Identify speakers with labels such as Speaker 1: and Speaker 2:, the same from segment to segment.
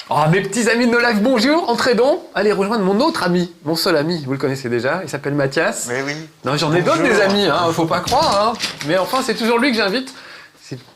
Speaker 1: Oh, mes petits amis de No Life, bonjour, entrez donc. Allez rejoindre mon autre ami, mon seul ami, vous le connaissez déjà, il s'appelle Mathias.
Speaker 2: Mais oui.
Speaker 1: Non, j'en ai d'autres des amis, hein, faut pas croire. Hein. Mais enfin, c'est toujours lui que j'invite.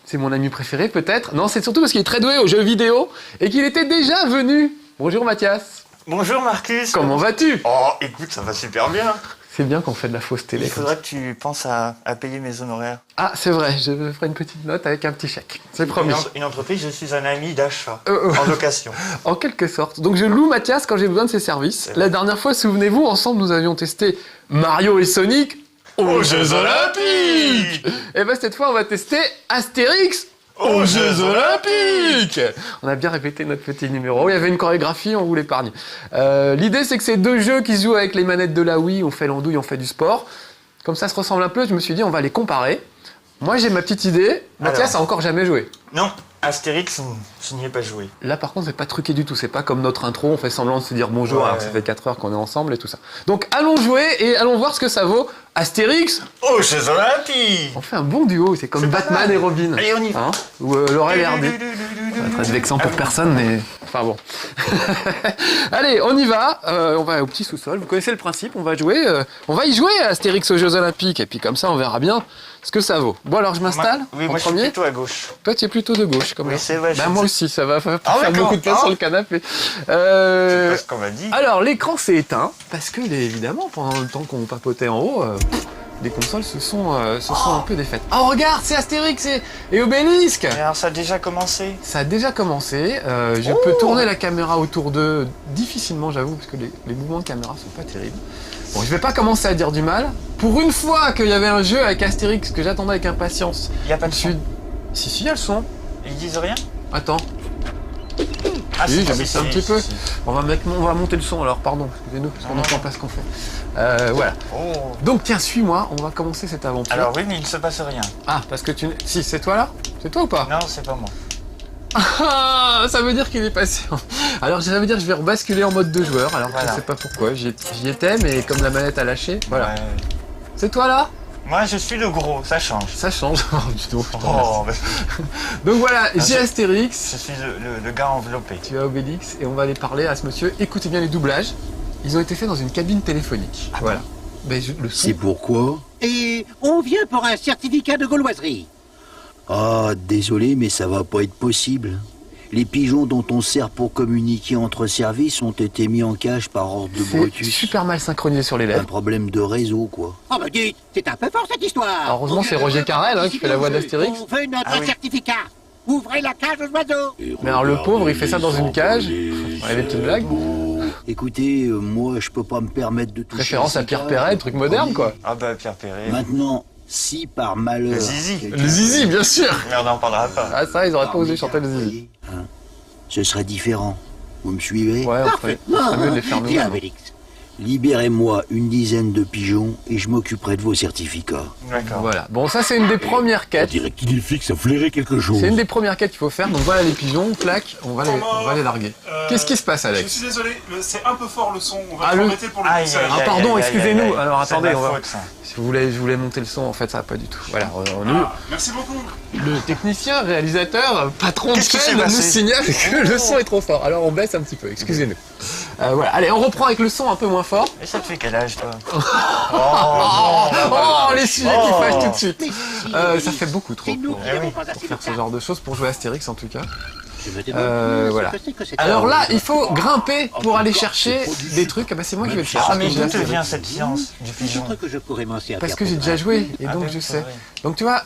Speaker 1: C'est mon ami préféré peut-être. Non, c'est surtout parce qu'il est très doué aux jeux vidéo et qu'il était déjà venu. Bonjour Mathias.
Speaker 2: Bonjour Marcus.
Speaker 1: Comment vas-tu?
Speaker 2: Oh, écoute, ça va super bien.
Speaker 1: C'est bien qu'on fait de la fausse télé.
Speaker 2: Il faudra que tu penses à payer mes honoraires.
Speaker 1: Ah, c'est vrai, je ferai une petite note avec un petit chèque. C'est promis.
Speaker 2: Une entreprise, je suis un ami d'achat, en location.
Speaker 1: En quelque sorte. Donc je loue Mathias quand j'ai besoin de ses services. La dernière fois, souvenez-vous, ensemble, nous avions testé Mario et Sonic aux Jeux Olympiques. Et bien cette fois, on va tester Astérix aux Jeux Olympiques. On a bien répété notre petit numéro. Il y avait une chorégraphie, on vous l'épargne. L'idée, c'est que c'est deux jeux qui se jouent avec les manettes de la Wii. On fait l'andouille, on fait du sport. Comme ça se ressemble un peu, je me suis dit, on va les comparer. Moi, j'ai ma petite idée. Mathias a encore jamais joué.
Speaker 2: Non, Astérix, je n'y ai pas joué.
Speaker 1: Là, par contre, c'est pas truqué du tout. C'est pas comme notre intro, on fait semblant de se dire bonjour, alors que ça fait 4 heures qu'on est ensemble et tout ça. Donc, allons jouer et allons voir ce que ça vaut. Astérix
Speaker 2: aux Jeux Olympiques.
Speaker 1: On fait un bon duo, c'est comme Batman et Robin.
Speaker 2: Allez, on y va.
Speaker 1: Hein, ou Laurel et Hardy. Ça va être vexant pour personne, mais... Enfin bon. Allez, on y va. On va au petit sous-sol. Vous connaissez le principe, on va jouer. On va y jouer à Astérix aux Jeux Olympiques. Et puis comme ça, on verra bien ce que ça vaut. Bon, alors je m'installe
Speaker 2: Oui,
Speaker 1: en
Speaker 2: moi
Speaker 1: premier.
Speaker 2: je suis plutôt à gauche.
Speaker 1: Toi, tu es plutôt de gauche, comme
Speaker 2: Oui,
Speaker 1: ça.
Speaker 2: c'est vrai.
Speaker 1: Bah, moi aussi, ça va faire
Speaker 2: d'accord.
Speaker 1: beaucoup de place sur le canapé.
Speaker 2: C'est pas ce qu'on m'a dit.
Speaker 1: Alors, l'écran s'est éteint, parce que, évidemment, pendant le temps qu'on papotait en haut, les consoles se sont un peu défaites. Oh, regarde, c'est Astérix et Obélisque.
Speaker 2: Mais alors, ça a déjà commencé.
Speaker 1: Ça a déjà commencé. Je peux tourner la caméra autour d'eux difficilement, j'avoue, parce que les mouvements de caméra sont pas terribles. Bon, je vais pas commencer à dire du mal. Pour une fois qu'il y avait un jeu avec Astérix que j'attendais avec impatience.
Speaker 2: Il n'y a pas de son.
Speaker 1: Si, il y a le son.
Speaker 2: Ils disent rien.
Speaker 1: Attends.
Speaker 2: Ah,
Speaker 1: Oui, j'ai baissé un petit peu.
Speaker 2: si.
Speaker 1: On va monter le son alors, pardon, excusez-nous, parce qu'on n'entend pas ce qu'on fait. Voilà.
Speaker 2: Oh.
Speaker 1: Donc tiens, suis-moi, on va commencer cette aventure.
Speaker 2: Alors oui, mais il ne se passe rien.
Speaker 1: Ah, parce que tu... Si, c'est toi là? C'est toi ou pas?
Speaker 2: Non, c'est pas moi.
Speaker 1: Ah, ça veut dire qu'il est passé. Alors ça veut dire que je vais rebasculer en mode 2 joueurs, alors
Speaker 2: Voilà.
Speaker 1: je sais pas pourquoi, j'y étais, mais comme la manette a lâché, voilà.
Speaker 2: Ouais.
Speaker 1: C'est toi là?
Speaker 2: Moi, je suis le gros, ça change.
Speaker 1: Ça change. Oh, dis donc, putain,
Speaker 2: Oh,
Speaker 1: merci. Donc voilà, j'ai Astérix,
Speaker 2: je suis le gars enveloppé.
Speaker 1: tu as Obélix, et on va aller parler à ce monsieur. Écoutez bien les doublages, ils ont été faits dans une cabine téléphonique. Voilà. Ben, le son...
Speaker 3: C'est pourquoi?
Speaker 4: Et on vient pour un certificat de gauloiserie.
Speaker 3: Ah, désolé, mais ça va pas être possible. Les pigeons dont on sert pour communiquer entre services ont été mis en cage par ordre de
Speaker 1: C'est
Speaker 3: Brutus.
Speaker 1: super mal synchronisé sur les
Speaker 3: Un
Speaker 1: lèvres.
Speaker 3: problème de réseau, quoi.
Speaker 4: Oh bah dites, c'est un peu fort cette histoire.
Speaker 1: Heureusement, c'est Roger Carrel qui fait la voix d'Astérix.
Speaker 4: On veut notre
Speaker 2: Ah oui.
Speaker 4: certificat. Ouvrez la cage aux oiseaux.
Speaker 1: Mais alors le pauvre, il fait ça dans une cage. Ouais, des petites blagues.
Speaker 3: Écoutez, moi, je peux pas me permettre de toucher...
Speaker 1: Référence à Pierre Perret, truc moderne quoi.
Speaker 2: Ah bah, Pierre Perret.
Speaker 3: Maintenant, si par malheur...
Speaker 2: Le zizi.
Speaker 3: quelqu'un-
Speaker 1: Le zizi, bien sûr.
Speaker 2: Mais on n'en parlera pas.
Speaker 1: Ah ça, ils auraient pas osé chanter le zizi.
Speaker 3: Hein, ce serait différent. Vous me suivez?
Speaker 1: Ouais, on ferait mieux de les faire
Speaker 4: Bien,
Speaker 1: nous-mêmes.
Speaker 4: Obélix.
Speaker 3: Libérez-moi une dizaine de pigeons et je m'occuperai de vos certificats.
Speaker 2: D'accord.
Speaker 1: Voilà. Bon, ça c'est une des premières
Speaker 5: On
Speaker 1: quêtes.
Speaker 5: dirait qu'il est fixe à flairer quelque chose.
Speaker 1: C'est une des premières quêtes qu'il faut faire. Donc voilà les pigeons, clac, on va les larguer. Qu'est-ce qui se passe,
Speaker 6: Je
Speaker 1: Alex?
Speaker 6: suis désolé, c'est un peu fort le son. On va
Speaker 1: Ah,
Speaker 6: te
Speaker 1: le-
Speaker 6: remettre pour le
Speaker 2: Aïe,
Speaker 6: concert.
Speaker 2: aïe,
Speaker 1: Ah
Speaker 2: aïe,
Speaker 1: pardon,
Speaker 2: aïe,
Speaker 1: excusez-nous.
Speaker 2: aïe, aïe.
Speaker 1: Alors
Speaker 2: C'est de
Speaker 1: attendez,
Speaker 2: ma
Speaker 1: on va...
Speaker 2: faute, ça.
Speaker 1: Si je voulais monter le son, en fait ça va pas du tout. Voilà,
Speaker 6: Ah, merci beaucoup.
Speaker 1: le technicien, réalisateur, patron de
Speaker 2: Qu'est-ce qui
Speaker 1: chaîne
Speaker 2: s'est
Speaker 1: nous
Speaker 2: passé
Speaker 1: signale que le son est trop fort. Alors on baisse un petit peu, excusez-nous. Voilà, allez, on reprend avec le son un peu moins fort.
Speaker 2: Et ça te fait quel âge, toi?
Speaker 1: Oh, les sujets qui
Speaker 2: Oh.
Speaker 1: fâchent tout de suite.
Speaker 4: Mais si,
Speaker 1: Ça
Speaker 4: Obélix,
Speaker 1: fait beaucoup trop
Speaker 4: c'est nous
Speaker 1: pour
Speaker 4: qui n'avons
Speaker 2: oui,
Speaker 4: pas assez
Speaker 1: faire
Speaker 4: de
Speaker 1: ce
Speaker 4: cas.
Speaker 1: genre de choses, pour jouer Astérix en tout cas.
Speaker 4: Je me demande
Speaker 1: voilà.
Speaker 4: ce que c'est que cette
Speaker 1: Alors là,
Speaker 4: arme.
Speaker 1: il faut grimper pour aller chercher des trucs. Ah bah c'est moi qui vais le faire.
Speaker 2: Ah, mais
Speaker 1: parce que j'ai
Speaker 2: d'où te
Speaker 1: Astérix.
Speaker 2: vient cette science du pigeon?
Speaker 4: Peut-être que je pourrais m'en servir.
Speaker 1: Parce que j'ai
Speaker 4: pour
Speaker 1: déjà
Speaker 4: grimper.
Speaker 1: joué et
Speaker 2: Ah
Speaker 1: donc
Speaker 2: oui,
Speaker 1: je
Speaker 2: c'est
Speaker 1: sais.
Speaker 2: vrai.
Speaker 1: Donc tu vois,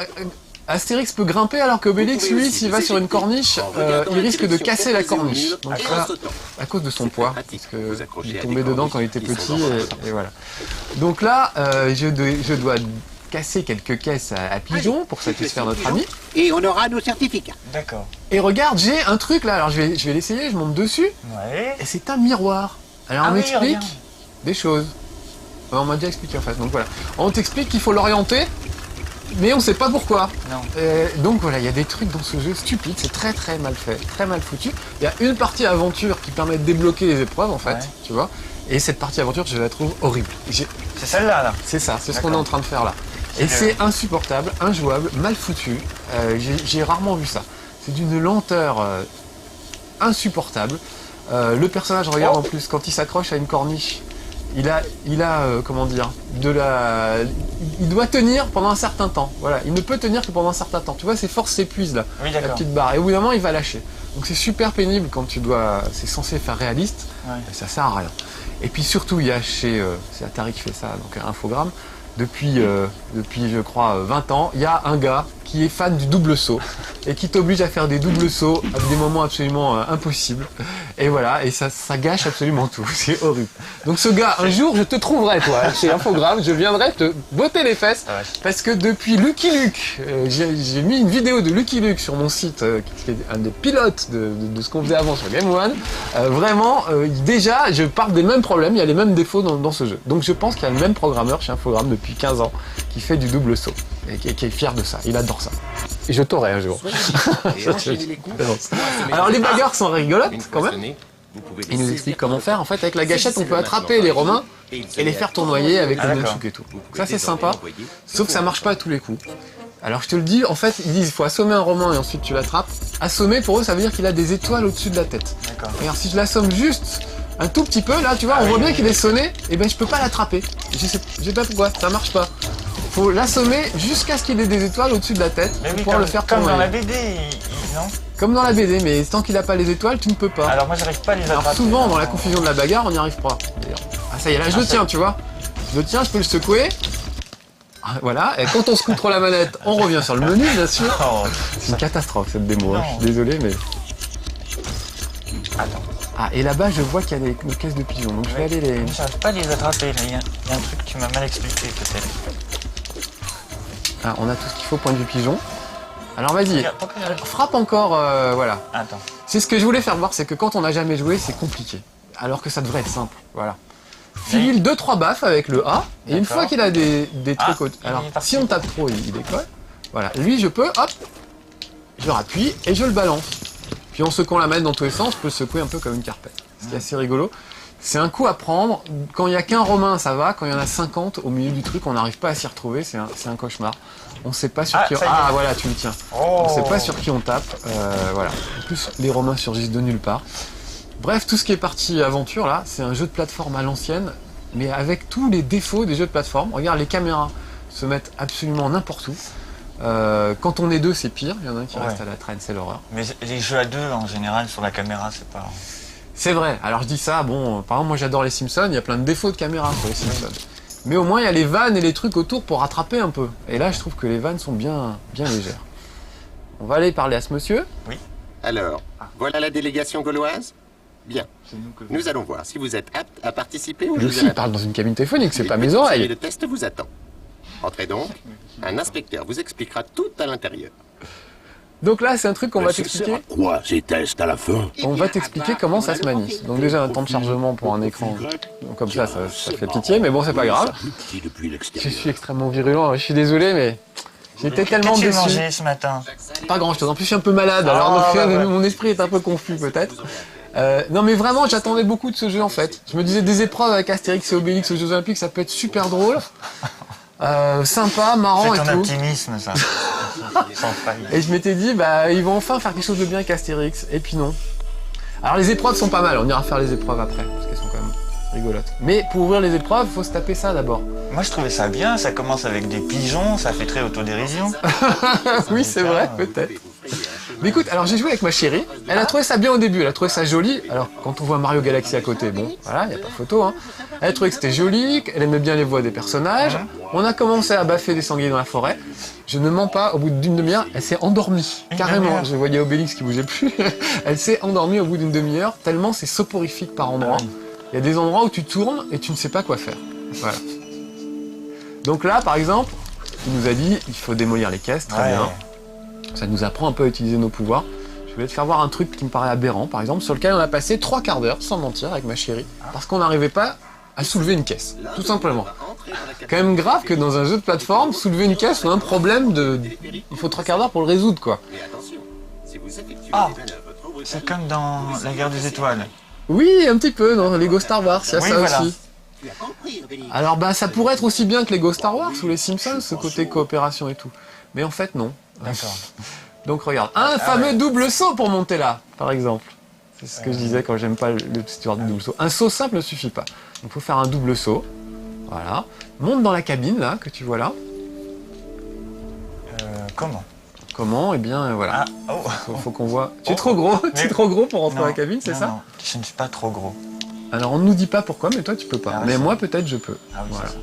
Speaker 1: Astérix peut grimper alors qu'Obélix, lui, s'il va sur une corniche, il risque de casser la corniche. Donc là, à cause de son poids, parce qu'il est tombé dedans quand il était petit et voilà. Donc là, je dois casser quelques caisses à pigeons pour satisfaire notre ami.
Speaker 4: Et on aura nos certificats.
Speaker 2: D'accord.
Speaker 1: Et regarde, j'ai un truc là, alors je vais l'essayer, je monte dessus,
Speaker 2: Ouais.
Speaker 1: et c'est un miroir. Alors
Speaker 2: Ah
Speaker 1: on
Speaker 2: oui,
Speaker 1: m'explique
Speaker 2: regarde.
Speaker 1: des choses. On m'a déjà expliqué en fait, donc voilà. On t'explique qu'il faut l'orienter, mais on sait pas pourquoi.
Speaker 2: Non.
Speaker 1: Donc voilà, il y a des trucs dans ce jeu stupides, c'est très très mal fait, très mal foutu. Il y a une partie aventure qui permet de débloquer les épreuves en fait,
Speaker 2: Ouais.
Speaker 1: tu vois. Et cette partie aventure, je la trouve horrible.
Speaker 2: C'est celle-là, là.
Speaker 1: C'est ça, c'est ce qu'on est
Speaker 2: D'accord.
Speaker 1: en train de faire là. Et
Speaker 2: C'est
Speaker 1: c'est insupportable, injouable, mal foutu. J'ai rarement vu ça. C'est d'une lenteur insupportable. Le personnage, regarde en plus, quand il s'accroche à une corniche, il a comment dire, il doit tenir pendant un certain temps. Voilà, il ne peut tenir que pendant un certain temps. Tu vois, ses forces s'épuisent là,
Speaker 2: Oui,
Speaker 1: la
Speaker 2: d'accord.
Speaker 1: petite barre. Et au bout d'un moment, il va lâcher. Donc c'est super pénible quand tu dois. C'est censé faire réaliste,
Speaker 2: Ouais.
Speaker 1: mais ça sert à rien. Et puis surtout, il y a chez, c'est Atari qui fait ça, donc Infogrames. Depuis je crois 20 ans, il y a un gars qui est fan du double saut et qui t'oblige à faire des doubles sauts à des moments absolument impossibles. Et voilà, et ça gâche absolument tout, c'est horrible. Donc ce gars, un jour je te trouverai toi, chez Infogrames, je viendrai te botter les fesses
Speaker 2: Ouais.
Speaker 1: parce que depuis Lucky Luke, j'ai mis une vidéo de Lucky Luke sur mon site qui est un des pilotes de ce qu'on faisait avant sur Game One. Vraiment, déjà je parle des mêmes problèmes, il y a les mêmes défauts dans ce jeu. Donc je pense qu'il y a le même programmeur chez Infogrames depuis 15 ans qui fait du double saut et qui est fier de ça, il adore ça. Et je t'aurai un jour. Alors les bagarres sont rigolotes quand même. Il nous explique comment faire. En fait, avec la gâchette, on peut attraper les Romains et les faire tournoyer avec le nunchuk et tout. Donc ça, c'est sympa. Sauf que ça marche pas à tous les coups. Alors je te le dis, en fait, ils disent il faut assommer un Romain et ensuite tu l'attrapes. Assommer, pour eux, ça veut dire qu'il a des étoiles au-dessus de la tête.
Speaker 2: D'accord.
Speaker 1: Regarde, si je l'assomme juste un tout petit peu, là, tu vois, on voit bien qu'il est sonné, et ben je peux pas l'attraper. Je sais pas pourquoi, ça marche pas. Faut l'assommer jusqu'à ce qu'il ait des étoiles au-dessus de la tête
Speaker 2: Mais
Speaker 1: pour
Speaker 2: oui,
Speaker 1: pouvoir le faire
Speaker 2: comme dans
Speaker 1: tournoyer.
Speaker 2: la BD, non?
Speaker 1: Comme dans la BD, mais tant qu'il a pas les étoiles, tu ne peux pas.
Speaker 2: Alors moi j'arrive pas à les attraper.
Speaker 1: Alors souvent, dans la confusion de la bagarre, on n'y arrive pas. D'ailleurs. Ah ça y est, là je le tiens, tu vois. Je le tiens, je peux le secouer. Ah, voilà, et quand on secoue trop la manette, on revient sur le menu, bien sûr.
Speaker 2: Oh,
Speaker 1: C'est une catastrophe cette démo, hein.
Speaker 2: Non.
Speaker 1: Je suis désolé, mais...
Speaker 2: attends.
Speaker 1: Ah, et là-bas, je vois qu'il y a des caisses de pigeons, donc je vais aller les...
Speaker 2: Mais j'arrive pas à les attraper, là. Il y a un truc que tu m'as mal expliqué peut-être.
Speaker 1: Ah, on a tout ce qu'il faut, point de vue pigeon. Alors vas-y,
Speaker 2: Regarde, pourquoi j'arrive pas?
Speaker 1: frappe encore, voilà.
Speaker 2: Attends.
Speaker 1: C'est ce que je voulais faire voir, c'est que quand on n'a jamais joué, c'est compliqué. Alors que ça devrait être simple, voilà. File 2-3 baffes avec le A, et une
Speaker 2: D'accord.
Speaker 1: fois qu'il a des trucs...
Speaker 2: il
Speaker 1: Alors,
Speaker 2: est parti.
Speaker 1: si on tape trop, il décolle. Voilà, lui, je peux, hop, je rappuie et je le balance. Puis en secouant la manette dans tous les sens, je peux le secouer un peu comme une carpette. Ce qui est assez rigolo. C'est un coup à prendre. Quand il n'y a qu'un Romain, ça va. Quand il y en a 50 au milieu du truc, on n'arrive pas à s'y retrouver. C'est un cauchemar. On ne sait pas sur qui on...
Speaker 2: ça y est.
Speaker 1: Ah, voilà, tu le tiens.
Speaker 2: Oh.
Speaker 1: On ne sait pas sur qui on tape. Voilà. En plus, les Romains surgissent de nulle part. Bref, tout ce qui est partie aventure, là, c'est un jeu de plateforme à l'ancienne, mais avec tous les défauts des jeux de plateforme. Regarde, les caméras se mettent absolument n'importe où. Quand on est deux, c'est pire. Il y en a un qui
Speaker 2: Ouais.
Speaker 1: reste à la traîne, c'est l'horreur.
Speaker 2: Mais les jeux à deux en général sur la caméra c'est pas.
Speaker 1: C'est vrai. Alors je dis ça, bon, par exemple, moi j'adore les Simpsons, il y a plein de défauts de caméra sur les Simpsons. Mais au moins il y a les vannes et les trucs autour pour rattraper un peu. Et là je trouve que les vannes sont bien légères. On va aller parler à ce monsieur.
Speaker 7: Alors, voilà la délégation gauloise? Bien. Nous allons voir si vous êtes apte à participer aux
Speaker 1: Lui
Speaker 7: Jeux
Speaker 1: aussi il parle dans une cabine téléphonique, c'est pas mes oreilles.
Speaker 7: Le test vous attend. Entrez donc. Un inspecteur vous expliquera tout à l'intérieur.
Speaker 1: Donc là c'est un truc qu'on va t'expliquer.
Speaker 5: Quoi, ces tests à la fin?
Speaker 1: On va t'expliquer comment ça se manie. Donc déjà un temps de chargement pour un écran. Donc comme ça fait pitié, mais bon c'est pas grave.
Speaker 5: Petit depuis
Speaker 1: Je
Speaker 5: l'extérieur.
Speaker 1: suis extrêmement virulent, je suis désolé mais j'étais tellement
Speaker 2: Qu'as-tu
Speaker 1: déçu.
Speaker 2: mangé ce matin?
Speaker 1: Pas grand chose. En plus, je suis un peu malade, alors
Speaker 2: Ah,
Speaker 1: donc,
Speaker 2: bah, ouais.
Speaker 1: mon esprit est un peu confus peut-être. Non, mais vraiment, j'attendais beaucoup de ce jeu en fait. Je me disais des épreuves avec Astérix et Obélix aux Jeux Olympiques, ça peut être super drôle, sympa, marrant
Speaker 2: C'est
Speaker 1: et
Speaker 2: ton
Speaker 1: tout.
Speaker 2: optimisme ça. Sans faille.
Speaker 1: Et je m'étais dit, bah, ils vont enfin faire quelque chose de bien avec Astérix. Et puis non. Alors les épreuves sont pas mal. On ira faire les épreuves après, parce qu'elles sont quand même rigolotes. Mais pour ouvrir les épreuves, faut se taper ça d'abord.
Speaker 2: Moi je trouvais ça bien, ça commence avec des pigeons, ça fait très autodérision.
Speaker 1: Oui, c'est vrai, peut-être. Mais écoute, alors j'ai joué avec ma chérie, elle a trouvé ça bien au début, elle a trouvé ça joli. Alors quand on voit Mario Galaxy à côté, bon, voilà, il n'y a pas photo, hein. Elle a trouvé que c'était joli, qu'elle aimait bien les voix des personnages. On a commencé à baffer des sangliers dans la forêt. Je ne mens pas, au bout d'une demi-heure, elle s'est endormie. Carrément, je voyais Obélix qui bougeait plus. Elle s'est endormie au bout d'une demi-heure, tellement c'est soporifique par endroits. Il y a des endroits où tu tournes et tu ne sais pas quoi faire. Voilà. Donc là, par exemple, il nous a dit, il faut démolir les caisses, très bien. Ça nous apprend un peu à utiliser nos pouvoirs. Je voulais te faire voir un truc qui me paraît aberrant, par exemple, sur lequel on a passé 3 quarts d'heure, sans mentir, avec ma chérie, parce qu'on n'arrivait pas à soulever une caisse, tout simplement. Quand même grave que dans un jeu de plateforme, soulever une caisse soit un problème de... Il faut 3 quarts d'heure pour le résoudre, quoi.
Speaker 7: Mais attention, si vous effectuez
Speaker 2: Ah.
Speaker 7: des manœuvres trop brutales,
Speaker 2: C'est comme dans la guerre des étoiles.
Speaker 1: Oui, un petit peu, dans Lego Star Wars, il y a
Speaker 2: Oui,
Speaker 1: ça
Speaker 2: voilà.
Speaker 1: aussi.
Speaker 7: tu as compris, Obélix.
Speaker 1: Alors bah ça pourrait être aussi bien que Lego Star Wars ou les Simpsons, ce côté coopération et tout. Mais en fait, non.
Speaker 2: D'accord.
Speaker 1: Donc regarde, un fameux double saut pour monter là, par exemple. C'est ce que je disais quand j'aime pas le histoire du double saut. Un saut simple ne suffit pas. Donc il faut faire un double saut. Voilà. Monte dans la cabine là, que tu vois là.
Speaker 2: Comment?
Speaker 1: Comment? Eh bien voilà.
Speaker 2: Ah, oh.
Speaker 1: Faut qu'on voit. Tu es trop gros, tu es trop gros pour rentrer dans la cabine, c'est ça?
Speaker 2: Non, je ne suis pas trop gros.
Speaker 1: Alors on ne nous dit pas pourquoi, mais toi tu peux pas.
Speaker 2: Ah,
Speaker 1: mais
Speaker 2: c'est
Speaker 1: moi peut-être je peux.
Speaker 2: Ah oui,
Speaker 1: Voilà.
Speaker 2: c'est ça.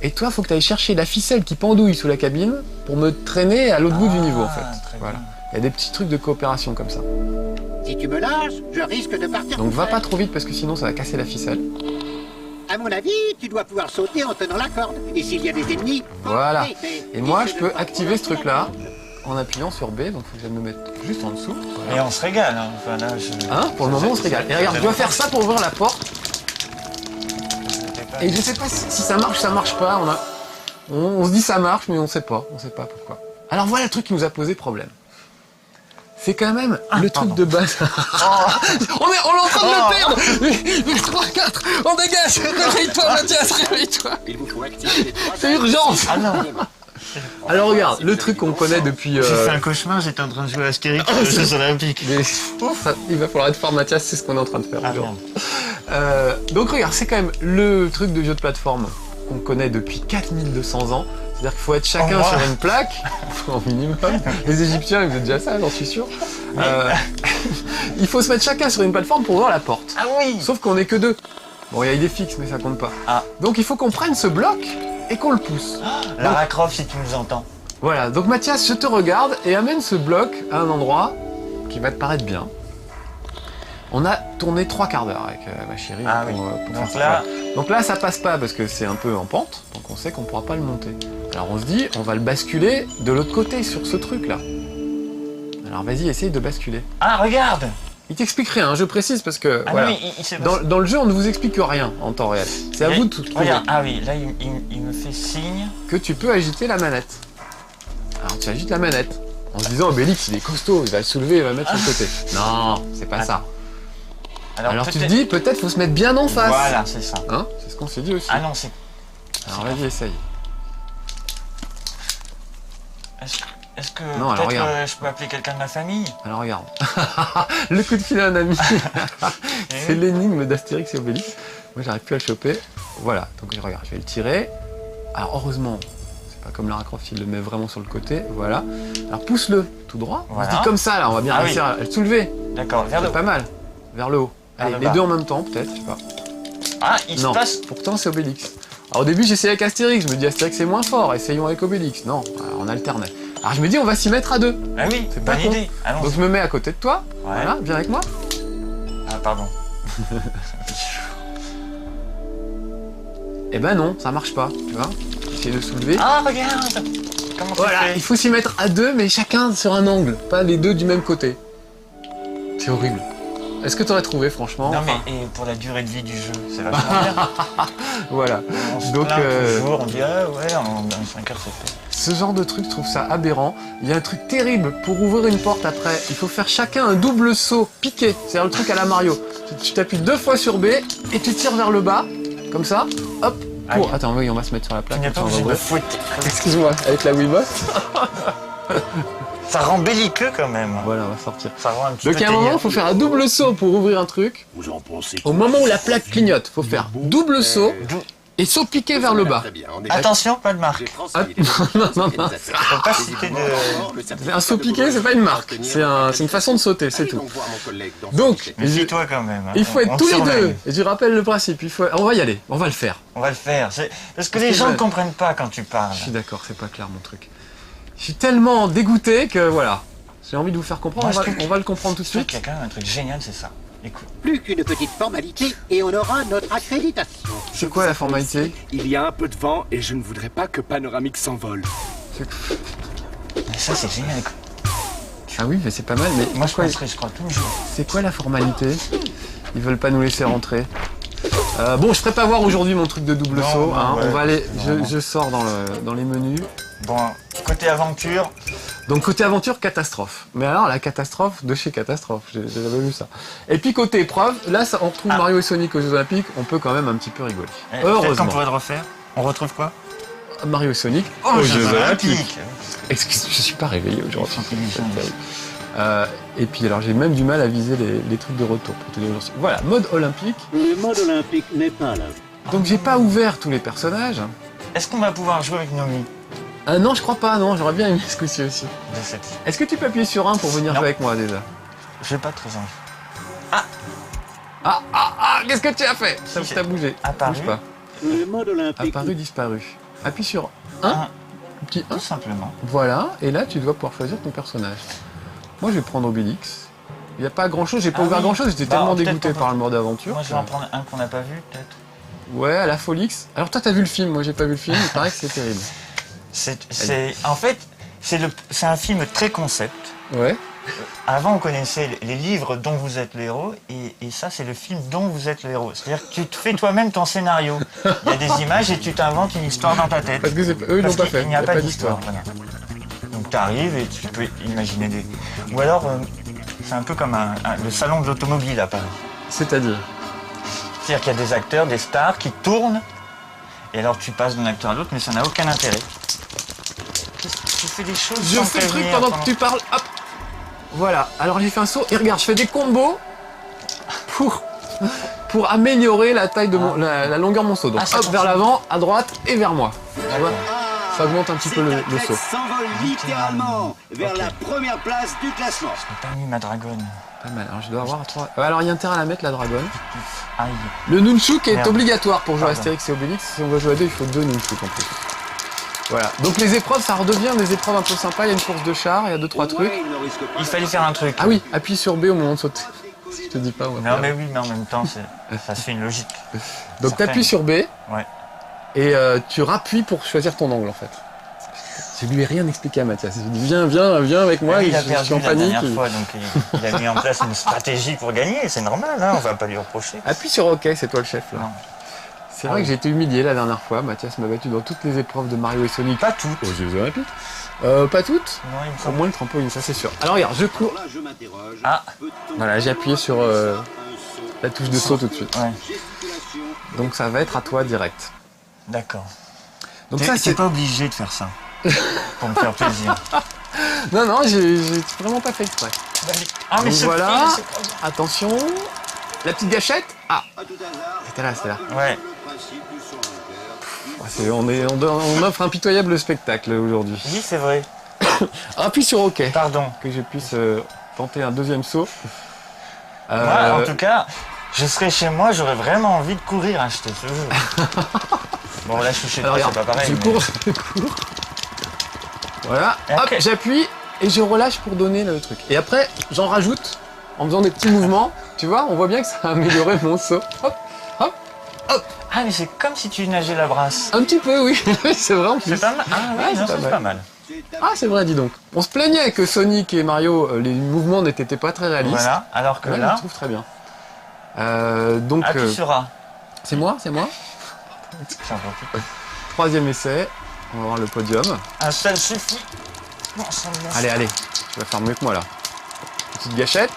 Speaker 1: Et toi, faut que tu ailles chercher la ficelle qui pendouille sous la cabine pour me traîner à l'autre bout du niveau en fait.
Speaker 2: Très
Speaker 1: Voilà.
Speaker 2: bien.
Speaker 1: Il y a des petits trucs de coopération comme ça.
Speaker 4: Si tu me lâches, je risque de partir.
Speaker 1: Donc
Speaker 4: tout
Speaker 1: va
Speaker 4: seul.
Speaker 1: pas trop vite parce que sinon ça va casser la ficelle.
Speaker 4: À mon avis, tu dois pouvoir sauter en tenant la corde. Et s'il y a des ennemis...
Speaker 1: Voilà. Et moi
Speaker 4: essaie
Speaker 1: je
Speaker 4: de
Speaker 1: peux
Speaker 4: pas
Speaker 1: activer ce
Speaker 4: prendre
Speaker 1: truc-là en appuyant sur B, donc faut que j'aille me mettre juste en dessous.
Speaker 2: Mais on se régale. Hein. Enfin, là,
Speaker 1: Hein, pour le moment on se régale. Et regarde, je dois faire ça pour ouvrir la porte. Et je sais pas si ça marche pas. On se dit ça marche, mais on sait pas pourquoi. Alors voilà le truc qui nous a posé problème. C'est quand même le truc de base. on est en train de le perdre. 3, 4, on dégage. Réveille-toi Mathias, réveille-toi.
Speaker 7: Il vous faut activer les 3
Speaker 1: C'est urgence.
Speaker 2: Ah non.
Speaker 1: Alors regarde, le truc qu'on connaît depuis...
Speaker 2: J'ai fait un cauchemar, j'étais en train de jouer à Astérix aux Jeux Olympiques.
Speaker 1: Mais il va falloir être fort Mathias, c'est ce qu'on est en train de faire
Speaker 2: Ah
Speaker 1: aujourd'hui.
Speaker 2: merde.
Speaker 1: Donc regarde, c'est quand même le truc de jeu de plateforme qu'on connaît depuis 4200 ans. C'est-à-dire qu'il faut être chacun sur une plaque, au minimum. Les Égyptiens, ils faisaient déjà ça, j'en suis sûr. Il faut se mettre chacun sur une plateforme pour ouvrir la porte.
Speaker 2: Ah oui.
Speaker 1: Sauf qu'on est que deux. Bon, il y a idée fixe, mais ça compte pas.
Speaker 2: Ah.
Speaker 1: Donc il faut qu'on prenne ce bloc et qu'on le pousse.
Speaker 2: Lara Croft, si tu nous entends.
Speaker 1: Voilà, donc Mathias, je te regarde et amène ce bloc à un endroit qui va te paraître bien. On a tourné 3 quarts d'heure avec ma chérie
Speaker 2: Ah
Speaker 1: pour,
Speaker 2: oui.
Speaker 1: pour
Speaker 2: Donc
Speaker 1: faire
Speaker 2: là-
Speaker 1: ça. Donc là, ça passe pas parce que c'est un peu en pente, donc on sait qu'on pourra pas le monter. Alors on se dit, on va le basculer de l'autre côté sur ce truc-là. Alors vas-y, essaye de basculer.
Speaker 2: Ah, regarde.
Speaker 1: Il t'explique rien, hein, je précise parce que
Speaker 2: Ah
Speaker 1: voilà.
Speaker 2: non, il s'est
Speaker 1: Dans le jeu, on ne vous explique rien en temps réel. C'est à
Speaker 2: Là,
Speaker 1: vous de tout trouver.
Speaker 2: Regarde, ah oui, là, il me fait signe.
Speaker 1: Que tu peux agiter la manette. Alors tu agites la manette en se disant Obélix il est costaud, il va le soulever, il va le mettre sur le côté. Non, c'est pas ça. Alors tu te
Speaker 2: peut-être-
Speaker 1: dis peut-être faut se mettre bien en face.
Speaker 2: Voilà, c'est ça.
Speaker 1: Hein, c'est ce qu'on s'est dit aussi.
Speaker 2: Ah non, c'est...
Speaker 1: Alors vas-y, essaye.
Speaker 2: Est-ce que
Speaker 1: Non, alors
Speaker 2: peut-être
Speaker 1: regarde.
Speaker 2: je peux appeler quelqu'un de ma famille?
Speaker 1: Alors regarde. Le coup de fil à un ami. C'est l'énigme d'Astérix et Obélix. Moi j'arrive plus à le choper. Voilà, donc je regarde, je vais le tirer. Alors heureusement, c'est pas comme Lara Croft, il le met vraiment sur le côté. Voilà. Alors pousse-le tout droit. On
Speaker 2: Voilà.
Speaker 1: se dit comme ça là, on va bien
Speaker 2: Ah
Speaker 1: réussir à le soulever.
Speaker 2: D'accord, vers le
Speaker 1: C'est pas mal. Vers le haut.
Speaker 2: Vers
Speaker 1: Allez,
Speaker 2: le
Speaker 1: les
Speaker 2: bas.
Speaker 1: deux en même temps peut-être, je sais pas.
Speaker 2: Ah, il
Speaker 1: Non,
Speaker 2: se passe...
Speaker 1: pourtant c'est Obélix. Alors au début j'essayais avec Astérix, je me dis Astérix c'est moins fort, essayons avec Obélix. Non, alors, on alternait. Alors je me dis on va s'y mettre à deux.
Speaker 2: Ah oui,
Speaker 1: C'est pas
Speaker 2: bonne
Speaker 1: con.
Speaker 2: idée. Allons.
Speaker 1: Donc je me mets à côté de toi,
Speaker 2: Ouais.
Speaker 1: voilà, viens avec moi.
Speaker 2: Ah, pardon.
Speaker 1: Eh ben non, ça marche pas, tu vois. J'essaie de soulever.
Speaker 2: Ah, regarde. Comment tu
Speaker 1: Voilà,
Speaker 2: fais?
Speaker 1: il faut s'y mettre à deux, mais chacun sur un angle, pas les deux du même côté. C'est horrible. Est-ce que t'aurais trouvé franchement?
Speaker 2: Non,
Speaker 1: Enfin,
Speaker 2: mais et pour la durée de vie du jeu, c'est vachement bien.
Speaker 1: voilà.
Speaker 2: On se
Speaker 1: Donc,
Speaker 2: plaint toujours, on dit ah ouais, en 5 heures c'est fait.
Speaker 1: Ce genre de truc, je trouve ça aberrant. Il y a un truc terrible pour ouvrir une porte après. Il faut faire chacun un double saut piqué. C'est le truc à la Mario. Tu t'appuies 2 fois sur B et tu tires vers le bas, comme ça. Hop.
Speaker 2: Aïe.
Speaker 1: Pour... Attends, oui, on va se mettre sur la
Speaker 2: Tu
Speaker 1: plaque.
Speaker 2: n'es pas
Speaker 1: comme ça, on
Speaker 2: obligé
Speaker 1: va
Speaker 2: de
Speaker 1: ouvrir.
Speaker 2: fouetter.
Speaker 1: Excuse-moi, avec la Wiimote.
Speaker 2: Ça rend belliqueux quand même.
Speaker 1: Voilà, on va sortir.
Speaker 2: Ça rend un petit
Speaker 1: Donc
Speaker 2: peu
Speaker 1: à un moment, il
Speaker 2: ténière.
Speaker 1: faut faire un double saut pour ouvrir un truc.
Speaker 5: Vous en pensez
Speaker 1: Au moment où la plaque clignote, faut faire double saut et saut piqué vers le bas.
Speaker 7: Très bien, on est
Speaker 2: Attention, pas de marque.
Speaker 7: J'ai transmis les
Speaker 1: non, non, non.
Speaker 2: Faut pas citer de...
Speaker 1: Un saut piqué, c'est pas une marque. C'est une façon de sauter, c'est tout. Donc,
Speaker 2: Méfie-toi quand même. hein.
Speaker 1: il faut
Speaker 2: On
Speaker 1: être tous les
Speaker 2: surveille.
Speaker 1: deux. Et je rappelle le principe. On va y aller. On va le faire.
Speaker 2: On va le faire. Parce que
Speaker 1: Parce
Speaker 2: les
Speaker 1: que
Speaker 2: gens
Speaker 1: je-
Speaker 2: ne comprennent pas quand tu parles.
Speaker 1: Je suis d'accord, c'est pas clair mon truc. Je suis tellement dégoûté que voilà. J'ai envie de vous faire comprendre.
Speaker 2: Moi,
Speaker 1: On va le comprendre tout de
Speaker 2: Je trouve
Speaker 1: suite.
Speaker 2: qu'il y a quand même un truc génial, c'est ça. Écoute.
Speaker 4: Plus qu'une petite formalité et on aura notre accréditation.
Speaker 1: C'est quoi la formalité?
Speaker 8: Il y a un peu de vent et je ne voudrais pas que Panoramique s'envole.
Speaker 2: Mais ça, c'est génial. Écoute.
Speaker 1: Ah oui, mais c'est pas mal. Mais
Speaker 2: Moi, je
Speaker 1: pourquoi-
Speaker 2: penserais, je crois, toujours.
Speaker 1: c'est quoi la formalité? Ils veulent pas nous laisser rentrer. Bon, je ferai pas voir aujourd'hui mon truc de double
Speaker 2: Non,
Speaker 1: saut.
Speaker 2: non,
Speaker 1: Hein.
Speaker 2: ouais.
Speaker 1: On va aller.
Speaker 2: Non.
Speaker 1: Je sors dans les menus.
Speaker 2: Bon, côté aventure,
Speaker 1: Donc côté aventure, catastrophe. Mais alors la catastrophe de chez catastrophe, j'ai jamais vu ça. Et puis côté épreuve, là ça, on retrouve Mario et Sonic aux Jeux Olympiques, on peut quand même un petit peu rigoler.
Speaker 2: peut-être qu'on
Speaker 1: Heureusement.
Speaker 2: pourrait le refaire. On retrouve quoi?
Speaker 1: Mario et Sonic
Speaker 2: Aux Jeux Olympiques.
Speaker 1: Excuse, je suis pas réveillé aujourd'hui.
Speaker 2: Intelligent.
Speaker 1: Et puis alors j'ai même du mal à viser les trucs de retour. Pour te dire aussi. Voilà, mode olympique.
Speaker 4: Le mode olympique n'est pas là.
Speaker 1: Donc j'ai pas ouvert tous les personnages.
Speaker 2: Est-ce qu'on va pouvoir jouer avec Nomi
Speaker 1: Ah non, je crois pas, non, j'aurais bien aimé ce coup-ci aussi.
Speaker 2: de cette...
Speaker 1: Est-ce que tu peux appuyer sur 1 pour venir
Speaker 2: Non.
Speaker 1: jouer avec moi déjà?
Speaker 2: J'ai pas très envie.
Speaker 1: Qu'est-ce que tu as fait? Ça
Speaker 2: Si,
Speaker 1: t'a bougé.
Speaker 2: apparu.
Speaker 1: Bouge pas.
Speaker 4: Le mode olympique.
Speaker 1: Apparu, disparu. Appuie sur 1.
Speaker 2: Un,
Speaker 1: Petit 1.
Speaker 2: tout simplement.
Speaker 1: Voilà, et là tu dois pouvoir choisir ton personnage. Moi je vais prendre Obélix. Il n'y a pas grand chose, j'ai pas
Speaker 2: Ah
Speaker 1: ouvert
Speaker 2: oui.
Speaker 1: grand chose, j'étais
Speaker 2: Bah,
Speaker 1: tellement
Speaker 2: peut-être
Speaker 1: dégoûté
Speaker 2: qu'on
Speaker 1: par
Speaker 2: peut-
Speaker 1: le mode aventure.
Speaker 2: Moi, je vais en prendre un qu'on n'a pas vu, peut-être.
Speaker 1: Ouais, à la Folix. Alors toi t'as vu le film, moi j'ai pas vu le film, il paraît que c'est terrible.
Speaker 2: En fait, c'est un film très concept.
Speaker 1: Ouais.
Speaker 2: Avant, on connaissait les livres dont vous êtes le héros, et ça, c'est le film dont vous êtes le héros. C'est-à-dire que tu te fais toi-même ton scénario. Il y a des images et tu t'inventes une histoire dans ta tête.
Speaker 1: Parce que eux ils l'ont
Speaker 2: Parce
Speaker 1: pas
Speaker 2: qu'il
Speaker 1: fait,
Speaker 2: Il n'y a pas
Speaker 1: d'histoire.
Speaker 2: d'histoire. Voilà. Donc tu arrives et tu peux imaginer des... Ou alors, c'est un peu comme le salon de l'automobile à Paris.
Speaker 1: C'est-à-dire
Speaker 2: C'est-à-dire qu'il y a des acteurs, des stars qui tournent, et alors tu passes d'un acteur à l'autre, mais ça n'a aucun intérêt. Tu fais des choses
Speaker 1: je
Speaker 2: sans
Speaker 1: fais le truc
Speaker 2: prévenir,
Speaker 1: pendant que tu parles, hop. Voilà, alors j'ai fait un saut, et regarde, je fais des combos pour améliorer la taille de la longueur de mon saut. Donc
Speaker 2: Ah, ça
Speaker 1: hop, vers
Speaker 2: fonctionne.
Speaker 1: l'avant, à droite et vers moi. Tu vois, ça augmente un petit peu le saut.
Speaker 4: s'envole littéralement vers
Speaker 2: Ok.
Speaker 4: la première place du classement.
Speaker 2: Je n'ai pas mis ma dragonne.
Speaker 1: Pas mal, alors je dois avoir 3. Alors il y a intérêt à la mettre, la dragonne.
Speaker 2: Aïe.
Speaker 1: Le nunchuk est
Speaker 2: Merde.
Speaker 1: obligatoire pour jouer à
Speaker 2: Pardon.
Speaker 1: Astérix et Obélix. Si on veut jouer à 2, il faut 2 nunchuks en plus. Voilà, donc les épreuves, ça redevient des épreuves un peu sympas. Il y a une course de char, il y a 2-3 trucs.
Speaker 2: Il fallait faire un truc.
Speaker 1: Ah oui, appuie sur B au moment de sauter. Je te dis pas, on va
Speaker 2: Non
Speaker 1: faire.
Speaker 2: mais oui, mais en même temps, ça se fait une logique.
Speaker 1: Donc
Speaker 2: certaines.
Speaker 1: t'appuies sur B
Speaker 2: Ouais.
Speaker 1: et tu rappuies pour choisir ton angle en fait. Je lui ai rien expliqué à Mathias. Il dit viens avec moi,
Speaker 2: il a
Speaker 1: je
Speaker 2: perdu
Speaker 1: suis en
Speaker 2: la
Speaker 1: panique.
Speaker 2: dernière fois, donc il a mis en place une stratégie pour gagner. C'est normal, hein, on va pas lui reprocher.
Speaker 1: Appuie sur OK, c'est toi le chef là.
Speaker 2: Non.
Speaker 1: C'est vrai que j'ai été humilié la dernière fois. Mathias m'a battu dans toutes les épreuves de Mario et Sonic.
Speaker 2: Pas toutes.
Speaker 1: Aux Jeux Olympiques. Pas toutes.
Speaker 2: Non, il me
Speaker 1: Au
Speaker 2: semble.
Speaker 1: moins le trampoline, ça c'est sûr. Alors regarde, je cours.
Speaker 4: Là, je m'interroge.
Speaker 2: Ah.
Speaker 1: Voilà, j'ai appuyé sur la touche de saut tout de suite.
Speaker 2: Ouais,
Speaker 1: Donc ça va être à toi direct.
Speaker 2: d'accord.
Speaker 1: Donc ça
Speaker 2: T'es
Speaker 1: c'est.
Speaker 2: pas obligé de faire ça. Pour me faire plaisir.
Speaker 1: Non, j'ai vraiment pas fait exprès.
Speaker 2: Ah mais
Speaker 1: Donc
Speaker 2: ce
Speaker 1: voilà.
Speaker 2: film, c'est trop bien.
Speaker 1: Attention. La petite gâchette. Ah,
Speaker 4: À tout hasard,
Speaker 1: c'était là, c'était là.
Speaker 2: Ouais.
Speaker 4: le principe du son
Speaker 1: On offre un pitoyable spectacle aujourd'hui.
Speaker 2: Oui, c'est vrai.
Speaker 1: Appuie sur OK.
Speaker 2: Pardon.
Speaker 1: Que je puisse tenter un deuxième saut.
Speaker 2: Moi, en tout cas, je serais chez moi, j'aurais vraiment envie de courir acheter ce jeu. Bon, là, je suis chez
Speaker 1: alors,
Speaker 2: toi,
Speaker 1: regarde,
Speaker 2: c'est pas pareil.
Speaker 1: je
Speaker 2: mais-
Speaker 1: cours, je cours. Voilà,
Speaker 2: Et
Speaker 1: hop,
Speaker 2: après-
Speaker 1: j'appuie et je relâche pour donner le truc. Et après, j'en rajoute en faisant des petits mouvements. Tu vois, on voit bien que ça a amélioré mon saut. Hop, hop, hop.
Speaker 2: Ah, mais c'est comme si tu nageais la brasse.
Speaker 1: Un petit peu, oui. C'est vrai en plus.
Speaker 2: C'est pas mal. Ah
Speaker 1: Ouais,
Speaker 2: oui,
Speaker 1: c'est
Speaker 2: non,
Speaker 1: pas
Speaker 2: ça, c'est
Speaker 1: mal.
Speaker 2: pas mal.
Speaker 1: Ah, c'est vrai, dis donc. On se plaignait que Sonic et Mario, les mouvements n'étaient pas très réalistes.
Speaker 2: Voilà, alors que
Speaker 1: Là, je
Speaker 2: là,
Speaker 1: le trouve très bien. Donc,
Speaker 2: appuie sur A.
Speaker 1: c'est moi.
Speaker 2: C'est un peu plus.
Speaker 1: Troisième essai. On va voir le podium.
Speaker 2: Un seul suffit. Non, ça me laisse.
Speaker 1: Allez, tu vas faire mieux que moi là. Petite gâchette.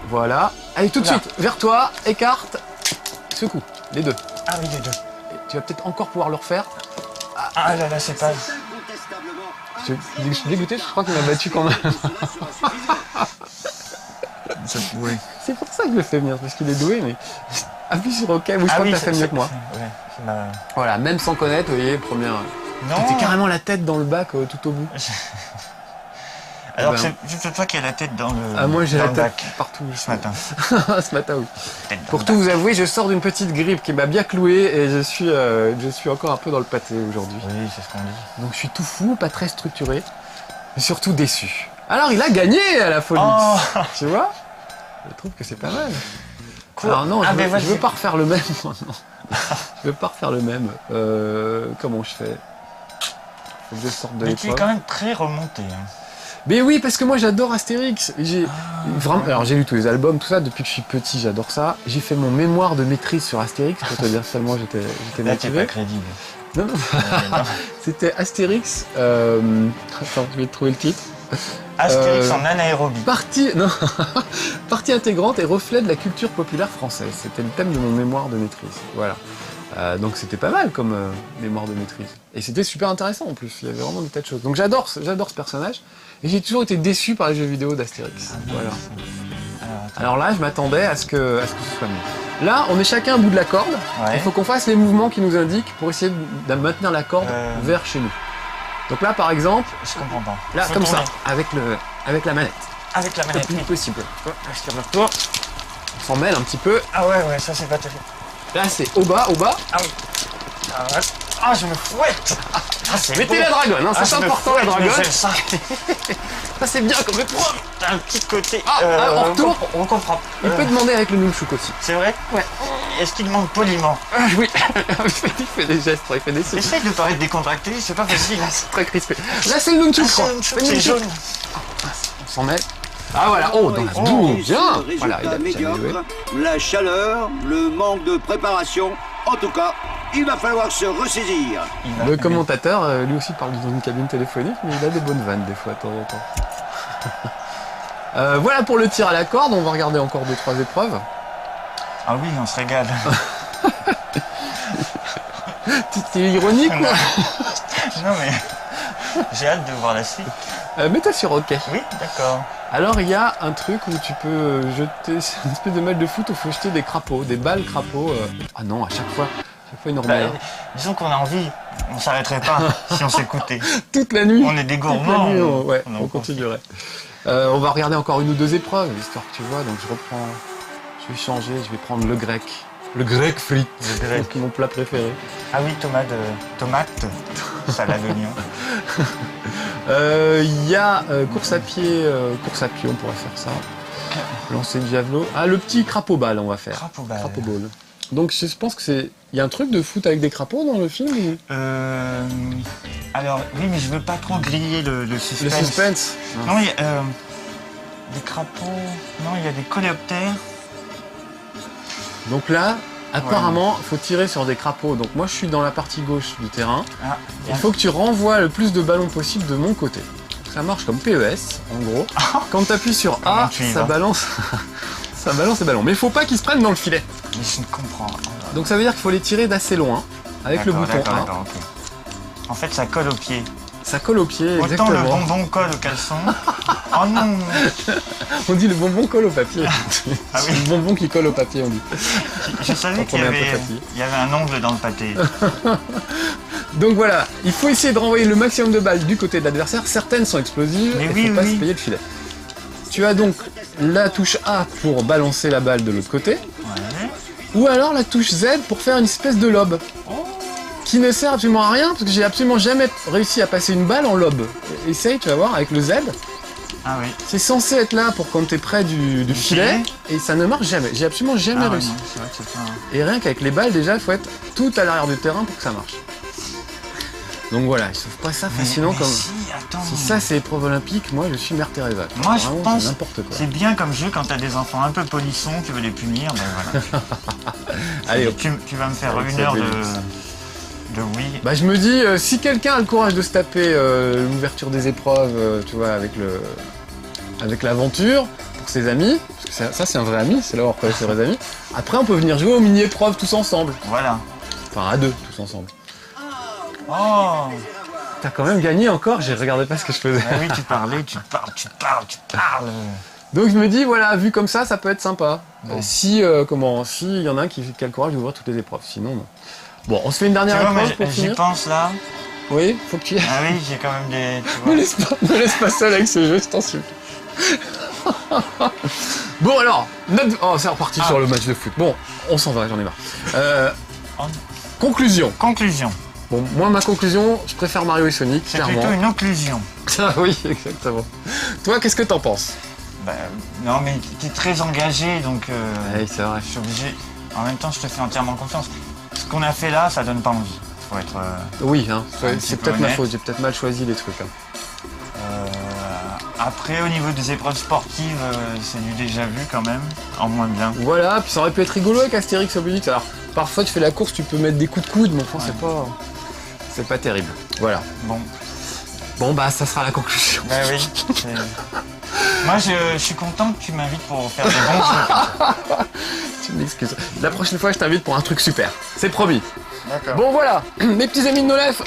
Speaker 1: Voilà. Allez, tout de
Speaker 2: Là.
Speaker 1: suite, vers toi, écarte, secoue, les deux.
Speaker 2: Ah oui, les deux.
Speaker 1: Et tu vas peut-être encore pouvoir le refaire.
Speaker 2: Ah là là, c'est pas...
Speaker 1: Je suis dégoûté, je crois qu'il m'a battu quand même. C'est pour ça que je le fais venir, parce qu'il est doué, mais. Appuie sur OK, oui, je crois que t'as fait mieux que moi.
Speaker 2: Ouais, c'est ma...
Speaker 1: Voilà, même sans connaître, vous voyez, première.
Speaker 2: Non.
Speaker 1: T'étais carrément la tête dans le bac tout au bout.
Speaker 2: Alors,
Speaker 1: Ben.
Speaker 2: c'est toi qui as la tête dans le,
Speaker 1: Ah, moi j'ai
Speaker 2: dans
Speaker 1: la
Speaker 2: le
Speaker 1: tête
Speaker 2: bac
Speaker 1: partout
Speaker 2: ce matin.
Speaker 1: Ce matin, oui.
Speaker 2: Tête dans
Speaker 1: Pour
Speaker 2: le
Speaker 1: tout
Speaker 2: bac.
Speaker 1: vous avouer, je sors d'une petite grippe qui m'a bien cloué et je suis encore un peu dans le pâté aujourd'hui.
Speaker 2: Oui, c'est ce qu'on dit.
Speaker 1: Donc je suis tout fou, pas très structuré, mais surtout déçu. Alors il a gagné à la folie,
Speaker 2: Oh.
Speaker 1: tu vois? Je trouve que c'est pas mal.
Speaker 2: Quoi
Speaker 1: Alors non,
Speaker 2: Ah, mais
Speaker 1: je
Speaker 2: vas-y.
Speaker 1: veux pas refaire le même. Non. Je veux pas refaire le même. Comment je fais? Faut que je sorte de
Speaker 2: Mais tu es
Speaker 1: l'épreuve.
Speaker 2: quand même très remonté. Hein.
Speaker 1: Mais oui, parce que moi j'adore Astérix. Vraiment, alors j'ai lu tous les albums, tout ça depuis que je suis petit, j'adore ça. J'ai fait mon mémoire de maîtrise sur Astérix pour te dire tellement j'étais
Speaker 2: Là, tu n'es
Speaker 1: motivé.
Speaker 2: pas crédible.
Speaker 1: Non, non.
Speaker 2: Non.
Speaker 1: C'était Astérix. Attends, je vais te trouver le titre.
Speaker 2: Astérix en anaérobie.
Speaker 1: Non. Partie intégrante et reflet de la culture populaire française. C'était le thème de mon mémoire de maîtrise. Voilà. Donc c'était pas mal comme mémoire de maîtrise. Et c'était super intéressant en plus. Il y avait vraiment des tas de choses. Donc j'adore ce personnage. Et j'ai toujours été déçu par les jeux vidéo d'Astérix. Voilà. Alors là, je m'attendais à ce que ce soit mieux. Là, on est chacun au bout de la corde.
Speaker 2: Ouais.
Speaker 1: Il faut qu'on fasse les mouvements qui nous indiquent pour essayer de maintenir la corde vers chez nous. Donc là, par exemple,
Speaker 2: Je comprends pas.
Speaker 1: là,
Speaker 2: Faut
Speaker 1: comme
Speaker 2: tourner.
Speaker 1: ça, avec la manette.
Speaker 2: Avec la
Speaker 1: Le
Speaker 2: manette.
Speaker 1: plus
Speaker 2: oui.
Speaker 1: possible. Là, je tire vers toi. On s'en mêle un petit peu.
Speaker 2: Ah ouais, ça c'est pas terrible.
Speaker 1: Là, c'est au bas.
Speaker 2: Ah oui. Ah, ouais. Ah, je me fouette. Ah, c'est
Speaker 1: Mettez
Speaker 2: beau.
Speaker 1: la dragonne, hein,
Speaker 2: Ah,
Speaker 1: c'est
Speaker 2: je me
Speaker 1: important la
Speaker 2: fouette, mais
Speaker 1: dragonne.
Speaker 2: c'est ça.
Speaker 1: Ça, c'est bien comme épreuve.
Speaker 2: T'as un petit côté.
Speaker 1: en retour,
Speaker 2: on comprend.
Speaker 1: Il peut demander avec le nunchuk aussi.
Speaker 2: C'est vrai?
Speaker 1: Ouais.
Speaker 2: Est-ce qu'il demande poliment?
Speaker 1: Oui, il fait des gestes, il fait des signes.
Speaker 2: Essaye de paraître décontracté, c'est pas facile.
Speaker 1: C'est très crispé. Là, c'est le nunchuk, je crois. Fais le
Speaker 2: C'est
Speaker 1: nunchuk.
Speaker 2: jaune.
Speaker 1: On s'en mêle. Ah voilà, oh, dans la boue, bien. Voilà, il a bien joué.
Speaker 3: médiocre, la chaleur, le manque de préparation. En tout cas, il va falloir se ressaisir.
Speaker 1: Le commentateur, lui aussi, parle dans une cabine téléphonique, mais il a des bonnes vannes des fois, de temps en temps. Voilà pour le tir à la corde, on va regarder encore 2-3 épreuves.
Speaker 2: Ah oui, on se régale.
Speaker 1: C'est ironique, quoi.
Speaker 2: Non mais. J'ai hâte de voir la suite.
Speaker 1: Mets-toi sur OK.
Speaker 2: Oui, d'accord.
Speaker 1: Alors, il y a un truc où tu peux jeter, c'est une espèce de match de foot où il faut jeter des crapauds, des balles crapauds. Ah non, à chaque fois une normale.
Speaker 2: Disons qu'on a envie, on s'arrêterait pas si on s'écoutait.
Speaker 1: Toute la nuit.
Speaker 2: On est des
Speaker 1: Toute la
Speaker 2: gourmands.
Speaker 1: nuit, ouais,
Speaker 2: on en
Speaker 1: on continuerait. On va regarder encore une ou deux épreuves, histoire que tu vois. Donc je reprends, je vais changer, je vais prendre le grec. Le grec frites,
Speaker 2: Le grec.
Speaker 1: c'est mon plat préféré.
Speaker 2: Ah oui, tomate, salade d'oignon.
Speaker 1: Il y a course à pied, on pourrait faire ça. Lancer de javelot. Ah, le petit crapaud balle, on va faire.
Speaker 2: Crapaud balle.
Speaker 1: Crapaud ball. Donc je pense que c'est. Il y a un truc de foot avec des crapauds dans le film ou...
Speaker 2: Alors, oui, mais je veux pas trop griller le suspense.
Speaker 1: Le suspense.
Speaker 2: Non, il y a des crapauds. Non, il y a des coléoptères.
Speaker 1: Donc là, apparemment, il faut tirer sur des crapauds. Donc moi, je suis dans la partie gauche du terrain.
Speaker 2: Ah,
Speaker 1: Il faut que tu renvoies le plus de ballons possible de mon côté. Ça marche comme PES, en gros. Quand tu appuies sur A,
Speaker 2: tu y
Speaker 1: ça
Speaker 2: vas
Speaker 1: balance... ça balance les ballons. Mais il faut pas qu'ils se prennent dans le filet.
Speaker 2: Mais je ne comprends.
Speaker 1: Donc ça veut dire qu'il faut les tirer d'assez loin, avec le bouton A.
Speaker 2: D'accord, ok. En fait, ça colle au pied.
Speaker 1: Ça colle au pied,
Speaker 2: Autant
Speaker 1: exactement.
Speaker 2: le bonbon colle au caleçon. Oh non.
Speaker 1: On dit le bonbon colle au papier.
Speaker 2: Ah oui.
Speaker 1: Le bonbon qui colle au papier, on dit.
Speaker 2: Je savais
Speaker 1: Quand
Speaker 2: qu'il y
Speaker 1: on est un peu
Speaker 2: avait,
Speaker 1: fatigué.
Speaker 2: il y avait un ongle dans le pâté.
Speaker 1: Donc voilà, il faut essayer de renvoyer le maximum de balles du côté de l'adversaire. Certaines sont explosives
Speaker 2: Mais
Speaker 1: et
Speaker 2: oui,
Speaker 1: faut pas
Speaker 2: oui.
Speaker 1: se payer le filet. Tu as donc la touche A pour balancer la balle de l'autre côté,
Speaker 2: Ouais.
Speaker 1: ou alors la touche Z pour faire une espèce de lob. Qui ne sert absolument à rien, parce que j'ai absolument jamais réussi à passer une balle en lob. Essaye, tu vas voir, avec le Z.
Speaker 2: Ah oui.
Speaker 1: C'est censé être là pour quand t'es près du filet, et ça ne marche jamais. J'ai absolument jamais
Speaker 2: Ah ouais,
Speaker 1: réussi.
Speaker 2: non, c'est vrai que c'est pas...
Speaker 1: Et rien qu'avec les balles, déjà, il faut être tout à l'arrière du terrain pour que ça marche. Donc voilà, je trouve pas ça fascinant
Speaker 2: mais
Speaker 1: comme...
Speaker 2: si, attends.
Speaker 1: Si ça c'est épreuve olympique, moi je suis Mère Teresa.
Speaker 2: Moi, je
Speaker 1: Vraiment,
Speaker 2: pense
Speaker 1: c'est n'importe quoi.
Speaker 2: C'est bien comme jeu quand t'as des enfants un peu polissons, tu veux les punir, ben voilà.
Speaker 1: Allez, hop.
Speaker 2: Tu vas me faire
Speaker 1: Avec
Speaker 2: une
Speaker 1: cette
Speaker 2: heure
Speaker 1: délice.
Speaker 2: de oui.
Speaker 1: Bah je me dis, si quelqu'un a le courage de se taper l'ouverture des épreuves, tu vois, avec l'aventure, pour ses amis, parce que ça c'est un vrai ami, c'est là où on reconnaît ses vrais amis, après on peut venir jouer aux mini-épreuves tous ensemble.
Speaker 2: Voilà.
Speaker 1: Enfin à deux, tous ensemble.
Speaker 2: Oh.
Speaker 1: T'as quand même gagné encore, j'ai regardé pas ce que je faisais.
Speaker 2: Ah oui, tu parlais, tu parles.
Speaker 1: Donc je me dis, voilà, vu comme ça peut être sympa. Si y en a un qui a le courage d'ouvrir toutes les épreuves, sinon non. Bon, on se fait une
Speaker 2: Tu
Speaker 1: dernière
Speaker 2: vois, moi,
Speaker 1: épreuve pour
Speaker 2: j'y
Speaker 1: finir.
Speaker 2: pense là.
Speaker 1: Oui, faut que tu y ailles.
Speaker 2: Ah oui, j'ai quand même des... Tu
Speaker 1: Ne
Speaker 2: vois.
Speaker 1: ne laisse pas seul avec ce jeu, je t'en supplie. Bon alors, c'est reparti sur le match de foot. Bon, on s'en va, j'en ai marre. Conclusion.
Speaker 2: Conclusion.
Speaker 1: Bon, moi ma conclusion, je préfère Mario et Sonic,
Speaker 2: C'est
Speaker 1: clairement.
Speaker 2: plutôt une occlusion.
Speaker 1: Ah oui, exactement. Toi, qu'est-ce que t'en penses?
Speaker 2: Bah, non, mais t'es très engagé, donc
Speaker 1: Oui, c'est vrai.
Speaker 2: je suis obligé. En même temps, je te fais entièrement confiance. Ce qu'on a fait là, ça donne pas envie. Faut être...
Speaker 1: Oui, hein,
Speaker 2: Un petit
Speaker 1: c'est
Speaker 2: peu
Speaker 1: peut-être ma
Speaker 2: honnête.
Speaker 1: faute, j'ai peut-être mal choisi les trucs. Hein.
Speaker 2: Après, au niveau des épreuves sportives, c'est du déjà vu quand même, en moins bien.
Speaker 1: Voilà, puis ça aurait pu être rigolo avec Astérix Obélix. Alors, parfois tu fais la course, tu peux mettre des coups de coude, mais enfin c'est pas terrible. Voilà. Bon bah ça sera la conclusion.
Speaker 2: Bah oui. Moi, je suis content que tu m'invites pour faire des bons jeux.
Speaker 1: Tu m'excuses. La prochaine fois, je t'invite pour un truc super. C'est promis.
Speaker 2: D'accord.
Speaker 1: Bon voilà, mes petits amis de Nolef.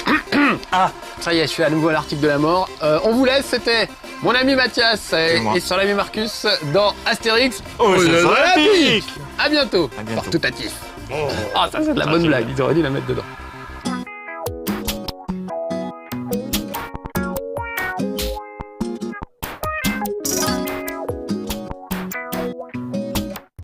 Speaker 2: Ah.
Speaker 1: Ça y est, je suis à nouveau à l'article de la mort. On vous laisse, c'était Mon ami Mathias et son ami Marcus dans Astérix
Speaker 2: Aux Jeux Olympiques.
Speaker 1: À bientôt.
Speaker 2: À bientôt.
Speaker 1: Portutatif. Ah, ça c'est de la bonne blague, ils auraient dû la mettre dedans.